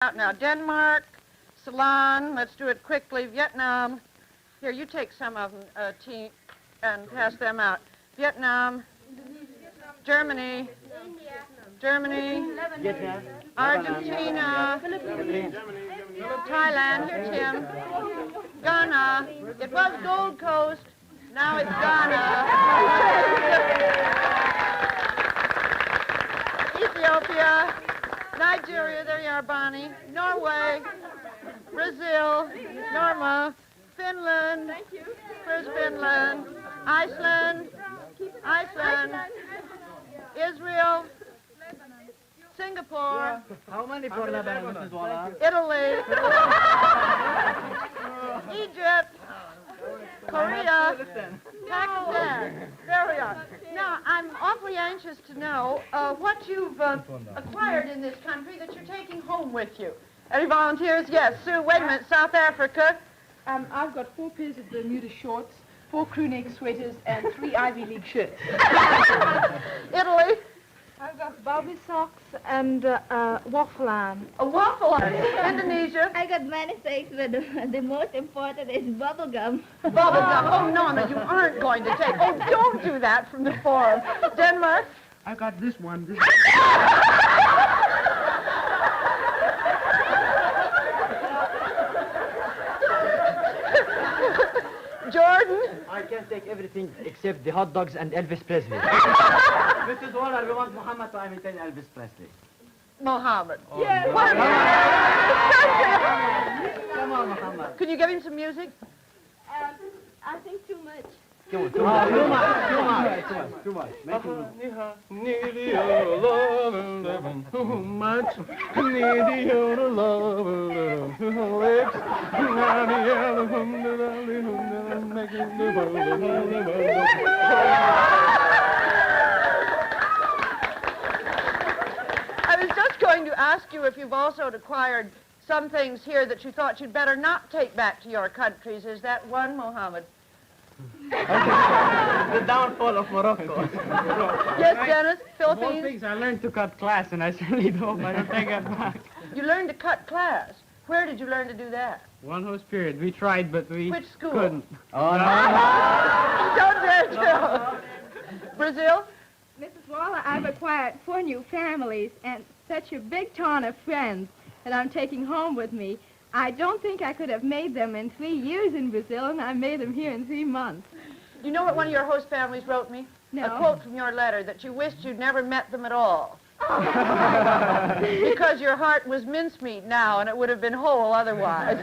Out now, Denmark, Ceylon, let's do it quickly, Vietnam. Here, you take some of them, T, and pass them out. Vietnam, Germany, Argentina, Thailand, here, Tim, Ghana. It was Gold Coast, now it's Ghana. Ethiopia, Nigeria, there you are, Bonnie. Norway, Brazil, Norma, Finland, where's Finland? Iceland, Israel, Singapore. How many for Lebanon, Mrs. Walla? Italy, Egypt, Korea, Pakistan. There we are. Now, I'm awfully anxious to know what you've acquired in this country that you're taking home with you. Any volunteers? Yes. Sue, wait a minute. South Africa. I've got 4 pairs of Bermuda shorts, 4 crew-neck sweaters, and 3 Ivy League shirts. Italy. I've got Barbie socks and waffle iron. A waffle iron. Indonesia. I got many things, but the most important is bubble gum. Bubble gum. Oh, Norma, you aren't going to take. Oh, don't do that from the forum. Denmark. I got this one. Jordan. I can take everything except the hot dogs and Elvis Presley. Mrs. Waller, we want Muhammad to imitate Elvis Presley. Muhammad. Oh, Yes. no. Come on, Muhammad. Could you give him some music? I think too much. Too much. Make him Need your love and living too much. Need your love and living too lips. I was just going to ask you if you've also acquired some things here that you thought you'd better not take back to your countries. Is that one, Mohammed? The downfall of Morocco. Yes, Dennis? All Philippines? things I learned to cut class, and I certainly hope I don't take that back. You learned to cut class. Where did you learn to do that? One whole period. We tried, but we Which school? couldn't. Oh, Don't dare tell. Brazil? Mrs. Waller, I've acquired 4 new families and such a big ton of friends that I'm taking home with me. I don't think I could have made them in 3 years in Brazil, and I made them here in 3 months. You know what one of your host families wrote me? No. A quote from your letter that you wished you'd never met them at all. Because your heart was mincemeat now, and it would have been whole otherwise.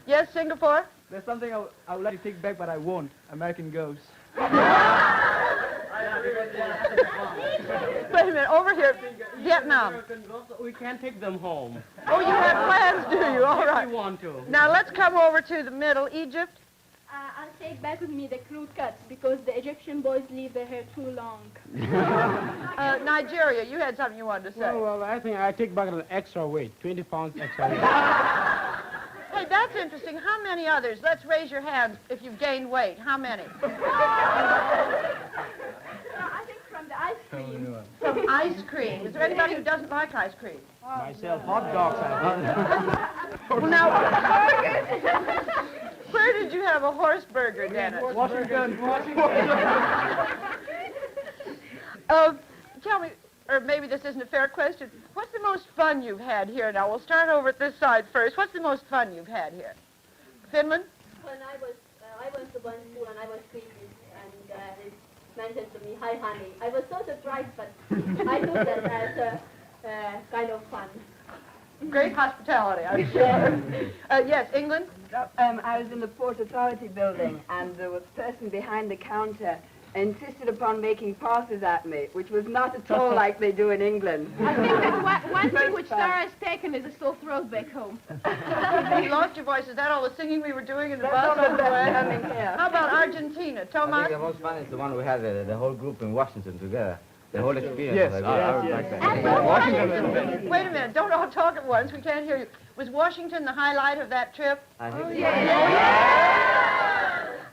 Yes, Singapore? There's something I would like to take back, but I won't. American Ghost. Wait a minute, over here, Vietnam. We can't take them home. Oh, you have plans, do you? All If right. we want to. Now let's come over to the middle, Egypt. I'll take back with me the crew cuts because the Egyptian boys leave their hair too long. Nigeria, you had something you wanted to say. Well, I think I take back an extra weight, 20 pounds extra weight. Hey, that's interesting. How many others? Let's raise your hands if you've gained weight. How many? I think from the ice cream. From ice cream. Is there anybody who doesn't like ice cream? Myself, hot dogs. Well, now, where did you have a horse burger, Dennis? Washington. Tell me, or maybe this isn't a fair question, what's the most fun you've had here? Now, we'll start over at this side first. What's the most fun you've had here? Finland? When I went to one school and I was Swedish and it mentioned to me, "Hi, honey." I was so surprised, but I took that as kind of fun. Great hospitality, I'm sure. Yes, England? I was in the Port Authority building, and there was a person behind the counter insisted upon making passes at me, which was not at all like they do in England. I think that one thing which Sarah has taken is a sore throat back home. You lost your voice. Is that all the singing we were doing in the That's bus all on the the way? best coming here. How about Argentina? I Tomas? think the most fun is the one we had the whole group in Washington together. The whole experience. Yes, like, yes, I would yes. like that. Washington. Wait a minute. Don't all talk at once. We can't hear you. Was Washington the highlight of that trip? I think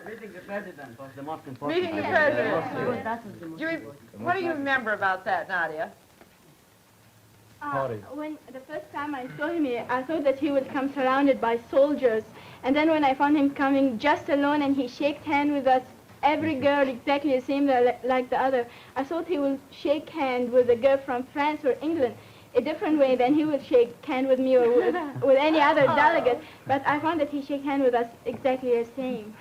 Meeting the president was the most important. Meeting the president. What do you remember about that, Nadia? When the first time I saw him, I thought that he would come surrounded by soldiers. And then when I found him coming just alone and he shook hands with us, every girl exactly the same like the other, I thought he would shake hands with a girl from France or England a different way than he would shake hands with me or with any other delegate. But I found that he shook hands with us exactly the same.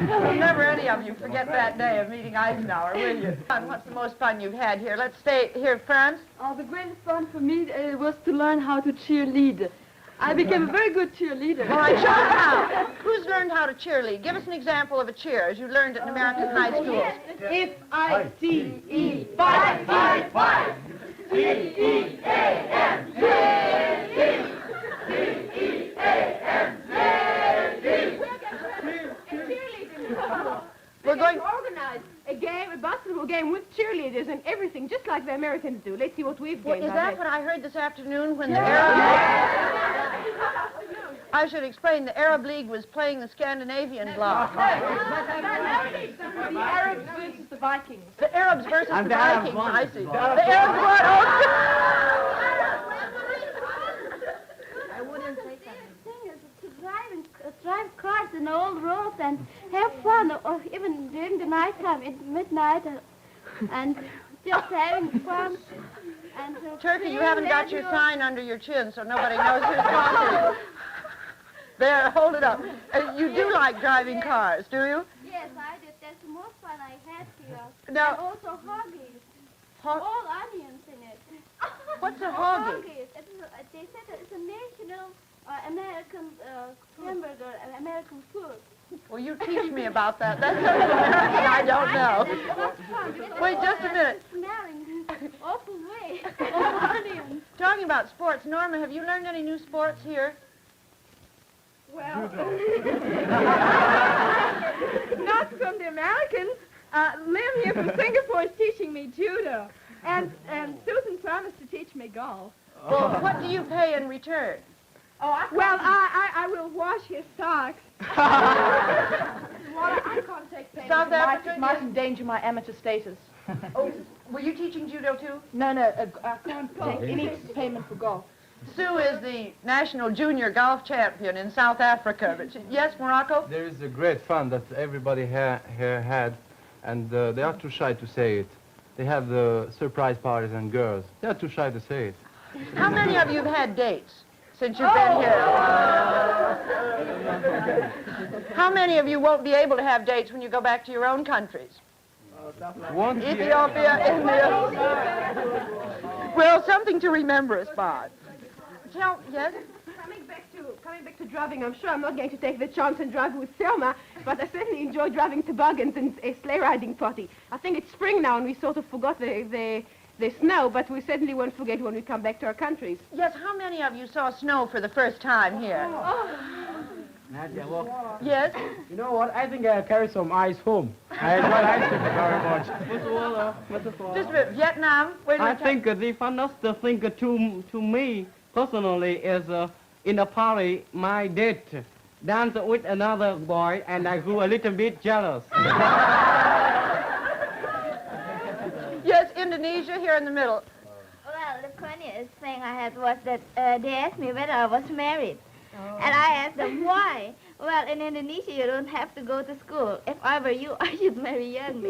Well, never any of you forget that day of meeting Eisenhower, will you? What's the most fun you've had here? Let's stay here, Franz. Oh, the greatest fun for me was to learn how to cheerlead. I became a very good cheerleader. All right, show us how. Who's learned how to cheerlead? Give us an example of a cheer as you learned it in American high schools. F-I-C-E, fight, fight, fight. C-E-A-M, We're going... organize a game, a basketball game with cheerleaders and everything, just like the Americans do. Let's see what we've Well, gained. is that what I heard this afternoon when the Arab... I should explain, the Arab League was playing the Scandinavian bloc. The Arabs versus the Vikings. The Arabs versus the Arabs Vikings, won. I see. The Arabs won. I wouldn't say that. The thing is to drive cars in old roads and have fun, or even during the night time, at midnight, and just having fun. And Turkey, you haven't got your sign under your chin, so nobody knows who's talking. There, hold it up. You do like driving cars, do you? Yes, I did. That's the most fun I had here. Now- And also hoggies. Hog- All onions in it. What's a hoggie? Hoggies. They said that it's a national American hamburger, American food. Well, you teach me about that. That's something American I don't know. Wait just a minute. Smelling awful way. All onions. Talking about sports, Norma, have you learned any new sports here? Well, not from the Americans. Lim here from Singapore is teaching me judo. And Susan promised to teach me golf. Well, what do you pay in return? Well, I will wash his socks. I can't take payment. South Africa? It might endanger my amateur status. Oh, were you teaching judo too? No, I can't take any payment for golf. Sue is the national junior golf champion in South Africa. But yes, Morocco? There is a great fun that everybody here had, and they are too shy to say it. They have the surprise parties and girls. They are too shy to say it. How many of you have had dates since you've been here? How many of you won't be able to have dates when you go back to your own countries? Ethiopia, India. Well, something to remember us by. Yes? Coming back to driving, I'm sure I'm not going to take the chance and drive with Selma, but I certainly enjoy driving toboggans and a sleigh riding party. I think it's spring now and we sort of forgot the snow, but we certainly won't forget when we come back to our countries. Yes, how many of you saw snow for the first time here? Nadia, walk. Yes? You know what? I think I'll carry some ice home. I enjoy ice cream very much. Just a bit. Vietnam? Wait a I minute. think the funnest thing to me personally is in a party, my date danced with another boy, and I grew a little bit jealous. Yes, Indonesia, here in the middle. Well, the funniest thing I had was that they asked me whether I was married. And I asked them why. Well, in Indonesia, you don't have to go to school. If I were you, I should marry young.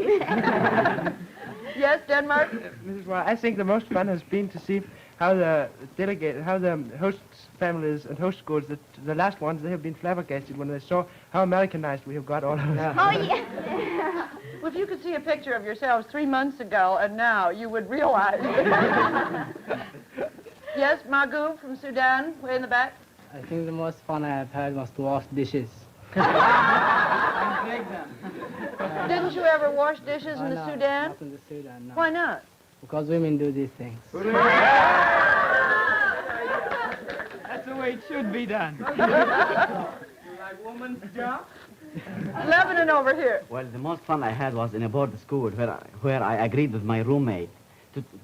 Yes, Denmark? Mrs. Roy, I think the most fun has been to see how the host families and host schools, the last ones, they have been flabbergasted when they saw how Americanized we have got all of us. Oh, yeah. Well, if you could see a picture of yourselves 3 months ago and now, you would realize. Yes, Magoo from Sudan, way in the back. I think the most fun I have had was to wash dishes. Didn't you ever wash dishes in the Sudan? Not in the Sudan, no. Why not? Because women do these things. That's the way it should be done. Like woman's job? Lebanon over here. Well, the most fun I had was in a board school where I agreed with my roommate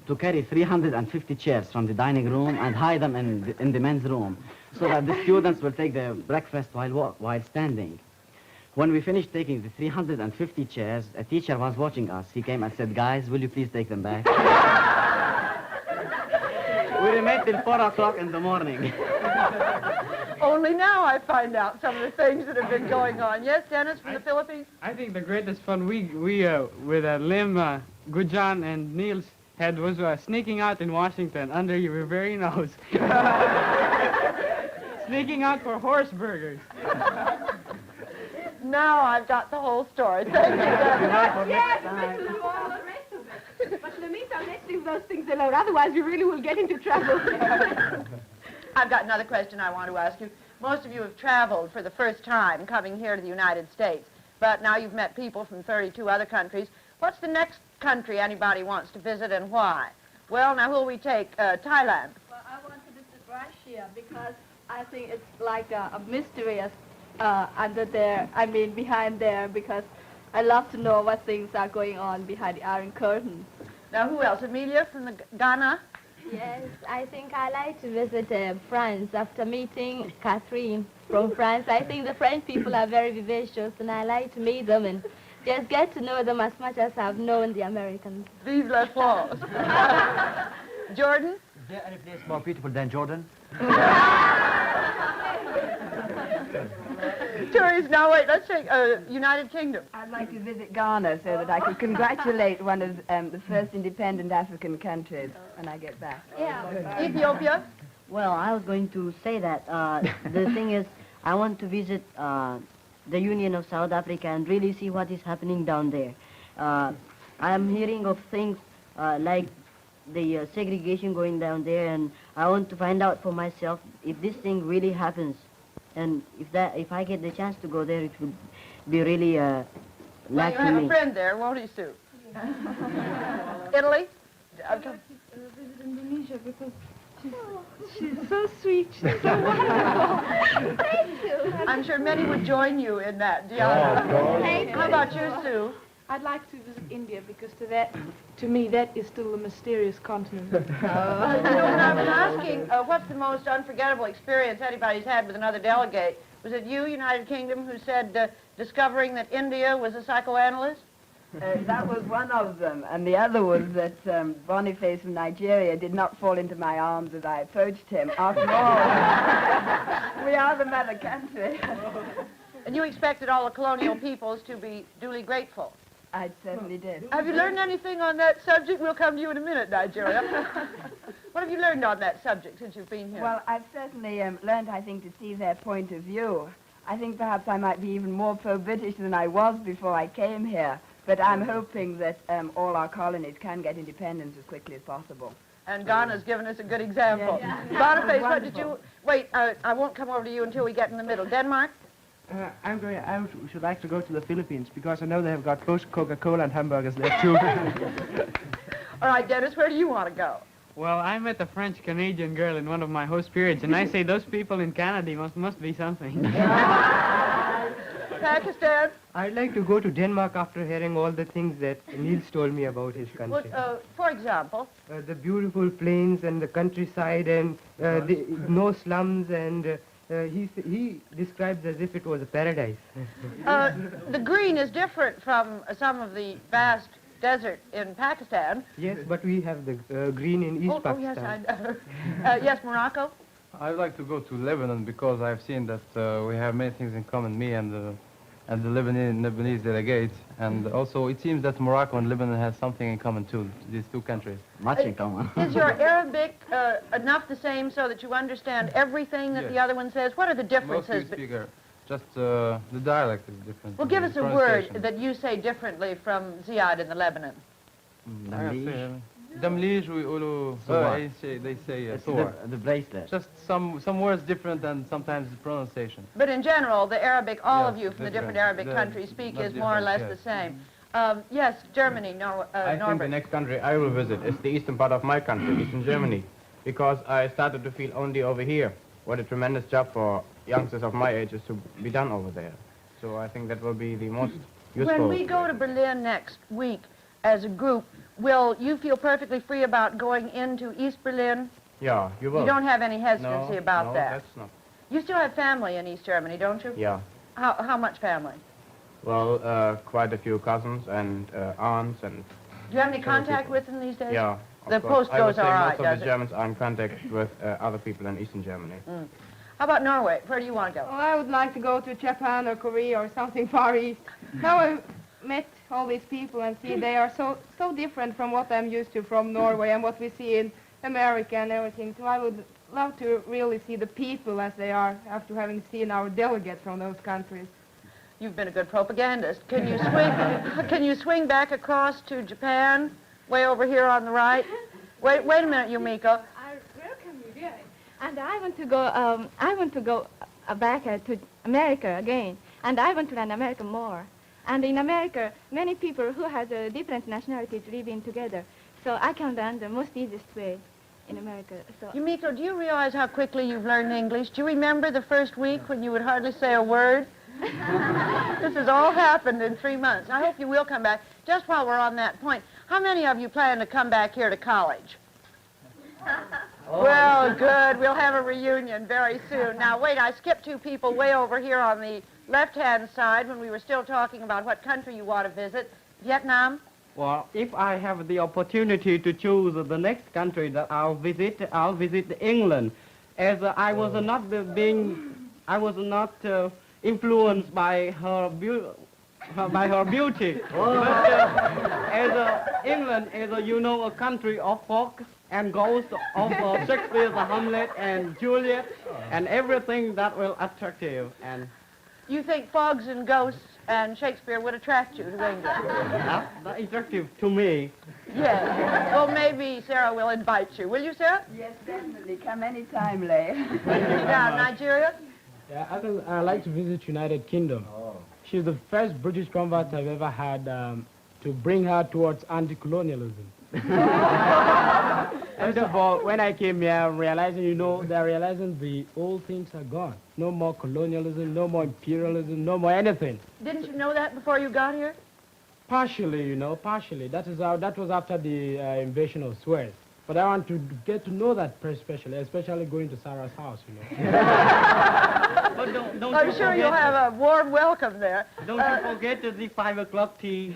to carry 350 chairs from the dining room and hide them in the men's room so that the students will take their breakfast while standing. When we finished taking the 350 chairs, a teacher was watching us. He came and said, "Guys, will you please take them back?" We remain till 4 o'clock in the morning. Only now I find out some of the things that have been going on. Yes, Dennis from the Philippines? I think the greatest fun we with Lim, Gujan, and Niels had was sneaking out in Washington under your very nose. Sneaking out for horse burgers. Now I've got the whole story. Thank you, Dennis. Yes, Mrs. Wall, the rest of it. But in the meantime, let's leave those things alone. Otherwise, we really will get into trouble. I've got another question I want to ask you. Most of you have traveled for the first time coming here to the United States, but now you've met people from 32 other countries. What's the next country anybody wants to visit and why? Well, now who'll we take? Thailand. Well, I want to visit Russia because I think it's like a mystery under there, behind there, because I love to know what things are going on behind the Iron Curtain. Now who else? Amelia from Ghana? Yes, I think I like to visit France after meeting Catherine from France. I think the French people are very vivacious, and I like to meet them and just get to know them as much as I've known the Americans. Vive la France. Jordan? Is there any place more beautiful than Jordan? Tourists, now wait, let's take United Kingdom. I'd like to visit Ghana so that I could congratulate one of the first independent African countries when I get back. Yeah. Ethiopia? Well, I was going to say that. The thing is, I want to visit the Union of South Africa and really see what is happening down there. I am hearing of things like the segregation going down there, and I want to find out for myself if this thing really happens. And if I get the chance to go there, it would be really Well, like you to have me. a friend there, won't he, Sue? Italy? Visit Indonesia because she's so sweet. She's so wonderful. Thank you. I'm sure many would join you in that, Diana. How about you, Sue? I'd like to visit India because to me, that is still a mysterious continent. When I was asking what's the most unforgettable experience anybody's had with another delegate, was it you, United Kingdom, who said discovering that India was a psychoanalyst? That was one of them, and the other was that Boniface from Nigeria did not fall into my arms as I approached him. After all, we are the mother country. And you expected all the colonial peoples to be duly grateful? I certainly did. Have you learned anything on that subject? We'll come to you in a minute, Nigeria. What have you learned on that subject since you've been here? Well, I've certainly learned, I think, to see their point of view. I think perhaps I might be even more pro-British than I was before I came here. But I'm hoping that all our colonies can get independence as quickly as possible. And Ghana's given us a good example. Yeah. Boniface, what did you... Wait, I won't come over to you until we get in the middle. Denmark? I should like to go to the Philippines because I know they have got both Coca-Cola and hamburgers there too. All right, Dennis, where do you want to go? Well, I met a French-Canadian girl in one of my host periods, and I say those people in Canada must be something. Pakistan? I'd like to go to Denmark after hearing all the things that Niels told me about his country. Well, for example? The beautiful plains and the countryside and no slums and he describes as if it was a paradise. The green is different from some of the vast desert in Pakistan. Yes, but we have the green in East Pakistan. Yes, I know. Yes, Morocco? I'd like to go to Lebanon because I've seen that we have many things in common, me and the Lebanese delegates. And also, it seems that Morocco and Lebanon have something in common, too, these two countries. Much in common. Is your Arabic enough the same so that you understand everything that the other one says? What are the differences? Most speaker, just the dialect is different. Well, give us a word that you say differently from Ziad in the Lebanon. Damlij, they say sword. The bracelet. Just some words different and sometimes the pronunciation. But in general, the Arabic, all of you from the different Arabic countries speak is more or less the same. Yes, Germany, I think the next country I will visit is the eastern part of my country, Eastern Germany, because I started to feel only over here what a tremendous job for youngsters of my age is to be done over there. So I think that will be the most useful. When we go to Berlin next week as a group, will you feel perfectly free about going into East Berlin? Yeah, you will. You don't have any hesitancy about that? No, that's not. You still have family in East Germany, don't you? Yeah. How much family? Well, quite a few cousins and aunts and... Do you have any contact with them these days? Yeah, Of The course. post I would goes say all right, most of does the it? Germans are in contact with other people in Eastern Germany. How about Norway? Where do you want to go? Well, I would like to go to Japan or Korea or something far east. Now I've met all these people and see they are so different from what I'm used to from Norway and what we see in America and everything. So I would love to really see the people as they are after having seen our delegates from those countries. You've been a good propagandist. Can you swing? Can you swing back across to Japan, way over here on the right? Wait a minute, Yumiko. I welcome you, dear. And I want to go back to America again. And I want to learn American more. And in America, many people who have different nationalities living together. So I can learn the most easiest way in America. So Yumiko, do you realize how quickly you've learned English? Do you remember the first week when you would hardly say a word? This has all happened in 3 months. I hope you will come back. Just while we're on that point, how many of you plan to come back here to college? Well, good. We'll have a reunion very soon. Now, wait, I skipped 2 people way over here on the left-hand side when we were still talking about what country you want to visit. Vietnam? Well, if I have the opportunity to choose the next country that I'll visit England, as I was not influenced by her beauty. But England is, a country of folk and ghosts of Shakespeare's Hamlet and Juliet and everything that will attractive. And You think fogs and ghosts and Shakespeare would attract you to England? that's attractive to me. Yes. Well, maybe Sarah will invite you. Will you, Sarah? Yes, definitely. Come anytime, Leigh. Down Nigeria? Yeah, I like to visit United Kingdom. She's the first British convert I've ever had to bring her towards anti-colonialism. First of all, when I came here, realizing, they're realizing the old things are gone. No more colonialism, no more imperialism, no more anything. Didn't you know that before you got here? Partially, partially. That was after the invasion of Suez. But I want to get to know that especially going to Sarah's house, But don't I'm you sure forget you'll have a warm welcome there. Don't you forget the 5 o'clock tea.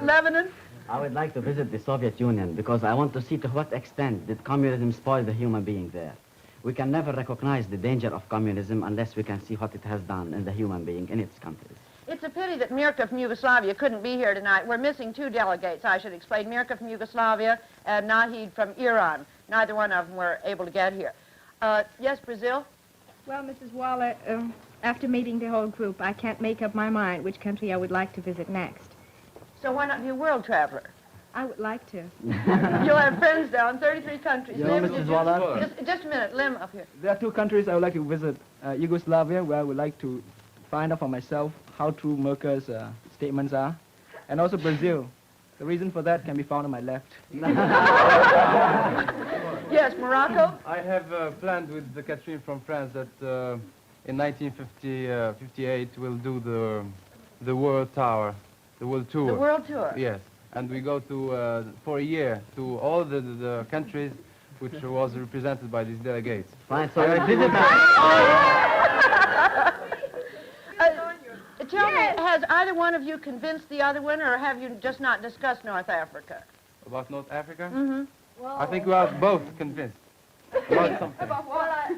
Lebanon? I would like to visit the Soviet Union because I want to see to what extent did communism spoil the human being there. We can never recognize the danger of communism unless we can see what it has done in the human being in its countries. It's a pity that Mirka from Yugoslavia couldn't be here tonight. We're missing 2 delegates, I should explain. Mirka from Yugoslavia and Nahid from Iran. Neither one of them were able to get here. Yes, Brazil? Well, Mrs. Waller, after meeting the whole group, I can't make up my mind which country I would like to visit next. So why not be a world traveler? I would like to. You'll have friends down 33 countries. Yeah, Lim, Mrs. did you- Waller. Just a minute, Lim up here. There are 2 countries I would like to visit. Yugoslavia, where I would like to find out for myself how true Merkel's statements are. And also Brazil. The reason for that can be found on my left. Yes, Morocco? I have planned with Catherine from France that in 1958 we'll do the world tour, the world tour. The world tour? Yes. And we go to, for a year, to all the countries which was represented by these delegates. Fine, so I visit Tell me, has either one of you convinced the other one, or have you just not discussed North Africa? About North Africa? Mm-hmm. I think we are both convinced about something.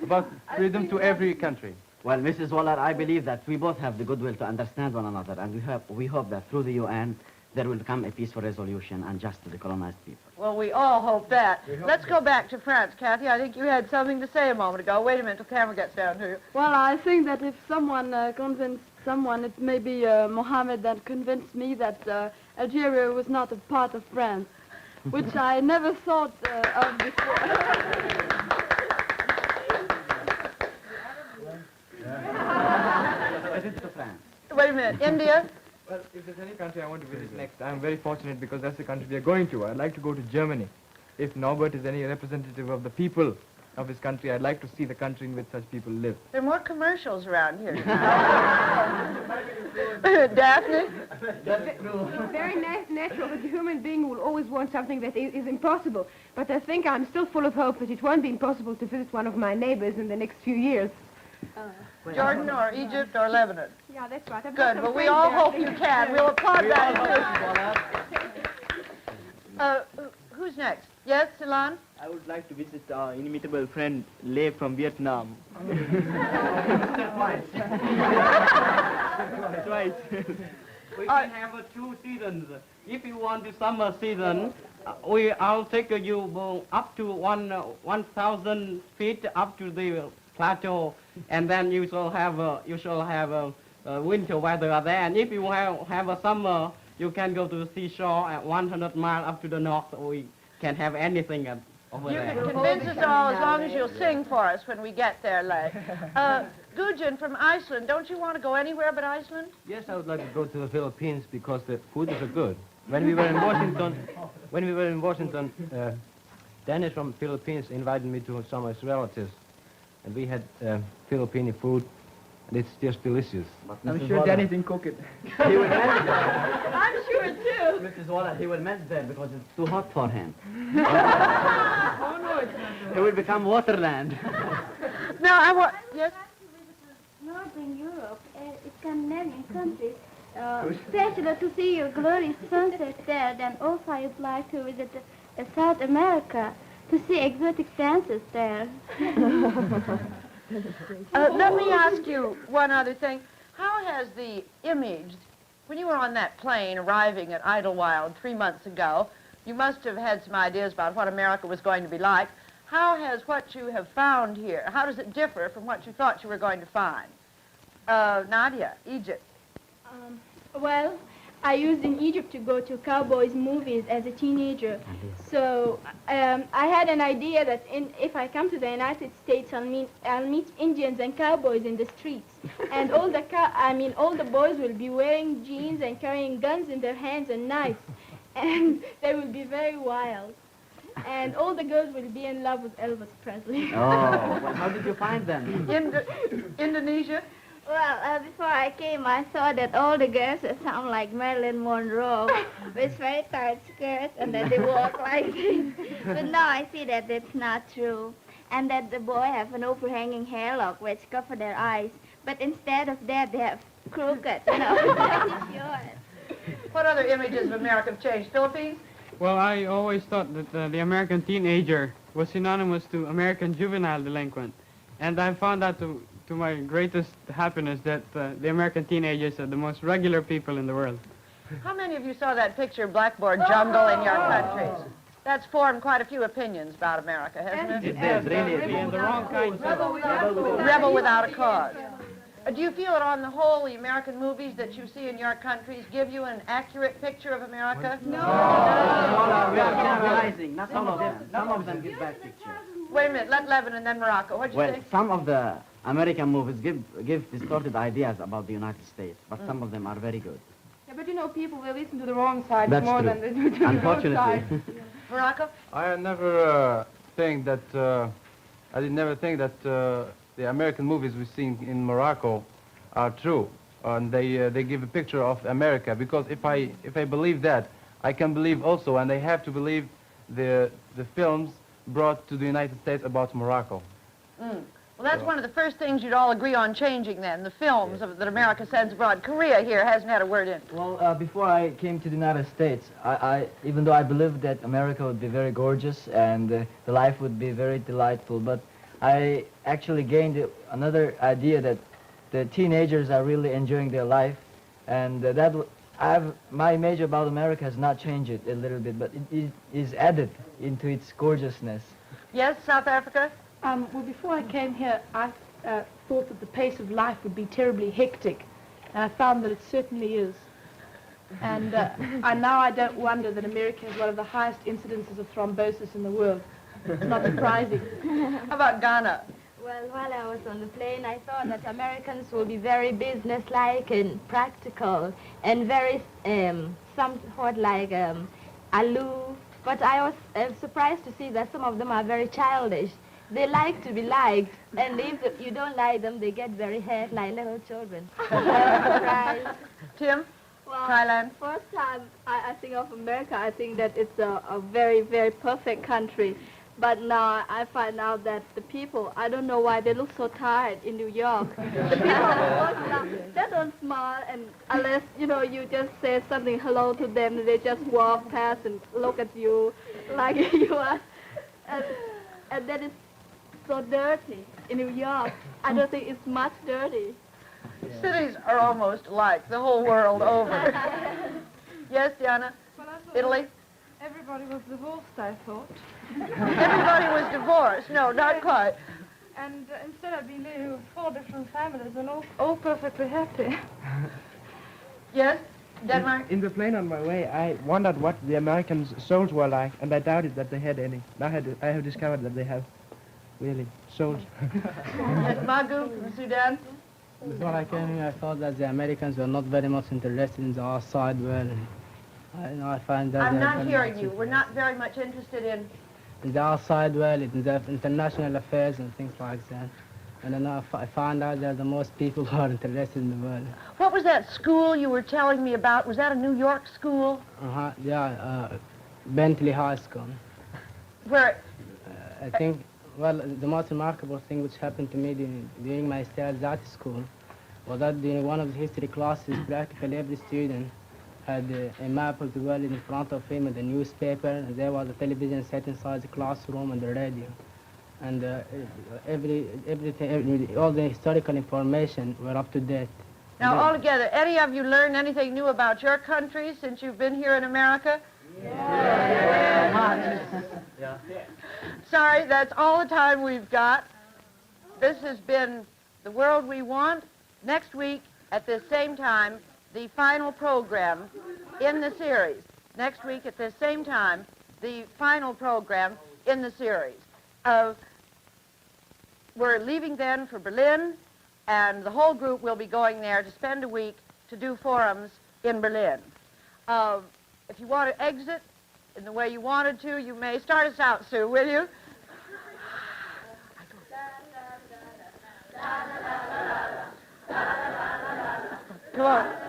About freedom to every country. Well, Mrs. Waller, I believe that we both have the goodwill to understand one another, and we hope that through the UN there will come a peaceful resolution and just to the colonized people. Well, we all hope that. Let's go back to France, Kathy. I think you had something to say a moment ago. Wait a minute till camera gets down to you. Well, I think that if someone convinced someone, it may be Mohammed that convinced me that Algeria was not a part of France, which I never thought of before. Wait a minute, India? Well, if there's any country I want to visit next, I'm very fortunate because that's the country we are going to. I'd like to go to Germany. If Norbert is any representative of the people of his country, I'd like to see the country in which such people live. There are more commercials around here. Daphne? It's very natural that a human being will always want something that is impossible. But I think I'm still full of hope that it won't be impossible to visit one of my neighbors in the next few years. Jordan or Egypt or Lebanon? Yeah, that's right. I've got Good. some Well, we friends all there. hope you can. We'll applaud We that. all Who's next? Yes, Ceylon? I would like to visit our inimitable friend Lei from Vietnam. Twice. We can have 2 seasons. If you want the summer season, I'll take you up to 1,000 feet up to the plateau, and then you shall have winter weather there. And if you have a summer, you can go to the seashore at 100 miles up to the north. We can have anything over You there. can convince us all as long as you'll sing for us when we get there, Lay. Gudjon from Iceland, don't you want to go anywhere but Iceland? Yes, I would like to go to the Philippines because the food is good. When we were in Washington, Dennis from Philippines invited me to some of his relatives, and we had Filipino food, and it's just delicious. I'm sure Danny didn't cook it. He will melt there. I'm sure too. Mrs. Waller, he will melt there because it's too hot for him. Oh, no, it's not. He will become waterland. Now, I want... Yes? Northern Europe, Scandinavian countries, especially to see your glorious sunset there. Then also I would like to visit South America to see exotic dances there. Let me ask you one other thing. How has the image, when you were on that plane arriving at Idlewild 3 months ago, you must have had some ideas about what America was going to be like. How has what you have found here, how does it differ from what you thought you were going to find? Nadia, Egypt. Well, I used in Egypt to go to cowboys movies as a teenager. So I had an idea that if I come to the United States, I'll meet Indians and cowboys in the streets, and all the boys will be wearing jeans and carrying guns in their hands and knives, and they will be very wild. And all the girls will be in love with Elvis Presley. Oh, well, how did you find them? Indonesia? Well, before I came, I saw that all the girls sound like Marilyn Monroe with very tight skirts and that they walk like this. But now I see that that's not true. And that the boy have an overhanging hairlock which cover their eyes. But instead of that, they have crooked, What other images of America have changed? Philippines? Well, I always thought that the American teenager was synonymous to American juvenile delinquent. And I found out to my greatest happiness that the American teenagers are the most regular people in the world. How many of you saw that picture, Blackboard Jungle, in your countries? That's formed quite a few opinions about America, hasn't it? It does, really. And the wrong kind of Rebel without a cause. Do you feel that on the whole, the American movies that you see in your countries give you an accurate picture of America? No. We are generalizing, not some of them. Some of them give bad pictures. Wait a minute, let Lebanon and then Morocco. What'd you Well, think? some of the American movies give distorted ideas about the United States, but some of them are very good. Yeah, but people, they listen to the wrong side That's more true. than they do to the wrong Unfortunately. side. Morocco? I never think that I did never think that the American movies we've seen in Morocco are true, and they give a picture of America. Because if I believe that, I can believe also, and I have to believe the films brought to the United States about Morocco. Well, that's one of the first things you'd all agree on changing then, the films that America sends abroad. Korea here hasn't had a word in. Well, before I came to the United States, even though I believed that America would be very gorgeous and the life would be very delightful, but I actually gained another idea that the teenagers are really enjoying their life, and my image about America has not changed it a little bit, but it is added into its gorgeousness. Yes, South Africa? Well, before I came here, I thought that the pace of life would be terribly hectic, and I found that it certainly is. And now I don't wonder that America has one of the highest incidences of thrombosis in the world. It's not surprising. How about Ghana? Well, while I was on the plane, I thought that Americans will be very businesslike and practical and very somewhat like aloof. But I was surprised to see that some of them are very childish. They like to be liked, and if you don't like them, they get very hurt like little children. I was surprised. Tim? Well, Thailand? First time I think of America, I think that it's a very, very perfect country. But now I find out that the people, I don't know why they look so tired in New York. The people walking around, they don't smile, and unless, you know, you just say something hello to them, they just walk past and look at you like you are. And that is so dirty in New York. I don't think it's much dirty. Cities are almost alike the whole world over. Yes, Diana? Well, I thought Italy? everybody was divorced, I thought. Everybody was divorced. No, not quite. And instead I've been living with 4 different families and all perfectly happy. Yes, Denmark? In the plane on my way, I wondered what the Americans' souls were like, and I doubted that they had any. Now I have discovered that they have really souls. Yes, Magu from Sudan? Before I came here, I thought that the Americans were not very much interested in the outside world. I find that I'm they're not very hearing much you. We're not very much interested in... in the outside world, in the international affairs and things like that. And then I found out that the most people who are interested in the world. What was that school you were telling me about? Was that a New York school? Bentley High School. Where... I think, well, the most remarkable thing which happened to me during my stay at that school was that during one of the history classes, practically every student had a map of the world in front of him and a newspaper, and there was a television set inside the classroom and the radio. And everything, all the historical information were up to date. Now, altogether, any of you learned anything new about your country since you've been here in America? Yeah. Sorry, that's all the time we've got. This has been The World We Want. Next week, at this same time, the final program in the series. Next week, at this same time, the final program in the series. We're leaving then for Berlin, and the whole group will be going there to spend a week to do forums in Berlin. If you want to exit in the way you wanted to, you may start us out, Sue, will you? Come on.